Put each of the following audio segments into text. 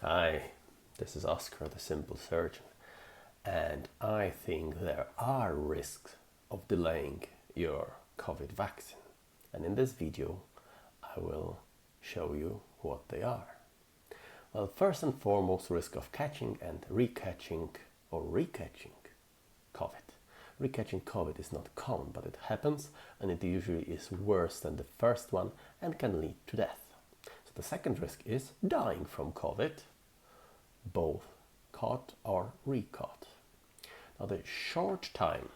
Hi, this is Oscar, the simple surgeon, and I think there are risks of delaying your COVID vaccine. And in this video, I will show you what they are. Well, first and foremost, risk of catching and recatching COVID. Recatching COVID is not common, but it happens, and it usually is worse than the first one and can lead to death. So the second risk is dying from COVID, both caught or recaught. Now the short-term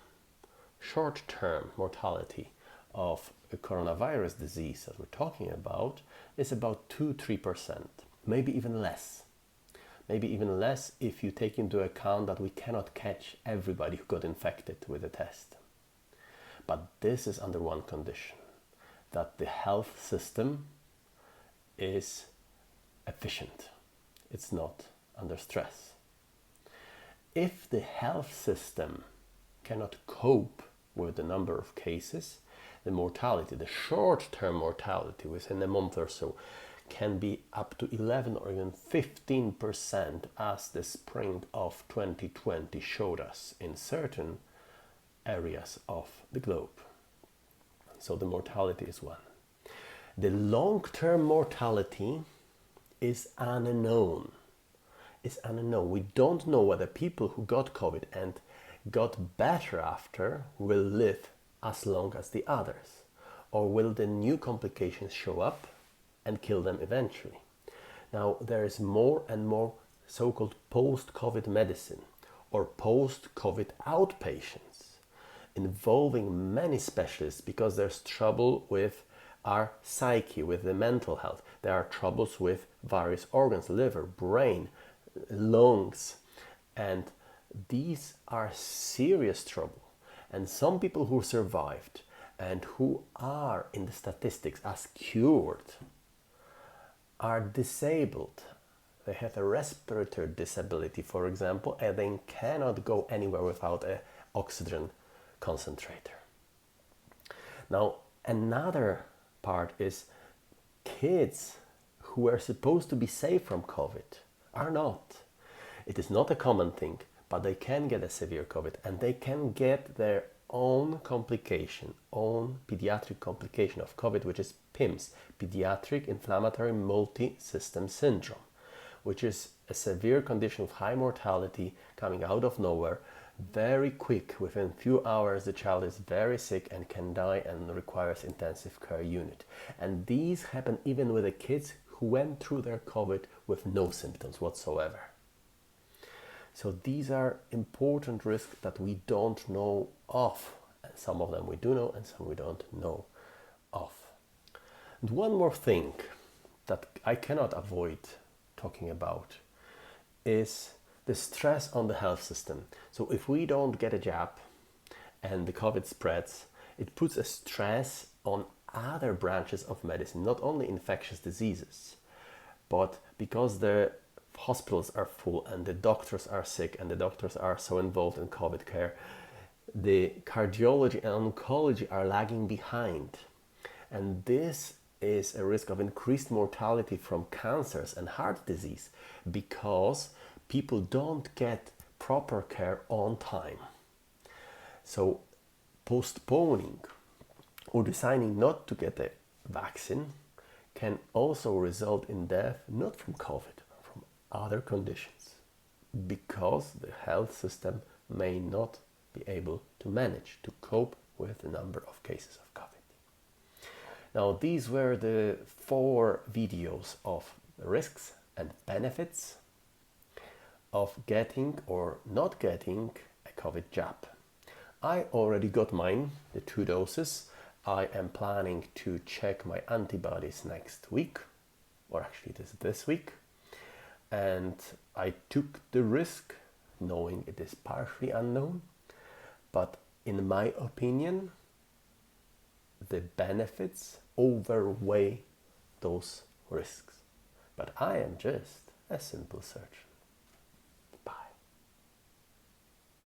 mortality of a coronavirus disease that we're talking about is about 2-3%, maybe even less. Maybe even less if you take into account that we cannot catch everybody who got infected with a test. But this is under one condition, that the health system is efficient. It's not under stress. If the health system cannot cope with the number of cases, the mortality, the short-term mortality within a month or so, can be up to 11 or even 15%, as the spring of 2020 showed us in certain areas of the globe. So the mortality is one. The long-term mortality is unknown. It's unknown. We don't know whether people who got COVID and got better after will live as long as the others, or will the new complications show up and kill them eventually. Now, there is more and more so-called post-COVID medicine or post-COVID outpatients involving many specialists, because there's trouble with our psyche, with the mental health. There are troubles with various organs, liver, brain, lungs, and these are serious trouble. And some people who survived and who are in the statistics as cured are disabled. They have a respiratory disability, for example, and they cannot go anywhere without an oxygen concentrator. Now, another part is kids who were supposed to be safe from COVID are not. It is not a common thing, but they can get a severe COVID, and they can get their own complication, own pediatric complication of COVID, which is PIMS, Pediatric Inflammatory Multisystem Syndrome, which is a severe condition of high mortality coming out of nowhere, very quick. Within few hours, the child is very sick and can die and requires intensive care unit. And these happen even with the kids who went through their COVID with no symptoms whatsoever. So these are important risks that we don't know of. And some of them we do know, and some we don't know of. And one more thing that I cannot avoid talking about is the stress on the health system. So if we don't get a jab and the COVID spreads, it puts a stress on other branches of medicine, not only infectious diseases, but because the hospitals are full and the doctors are sick and the doctors are so involved in COVID care, the cardiology and oncology are lagging behind. And this is a risk of increased mortality from cancers and heart disease, because people don't get proper care on time. So postponing or deciding not to get a vaccine can also result in death, not from COVID, but from other conditions, because the health system may not be able to manage to cope with the number of cases of COVID. Now, these were the 4 videos of the risks and benefits of getting or not getting a COVID jab. I already got mine, the 2 doses. I am planning to check my antibodies next week, or actually this week. And I took the risk knowing it is partially unknown, but in my opinion, the benefits outweigh those risks. But I am just a simple surgeon.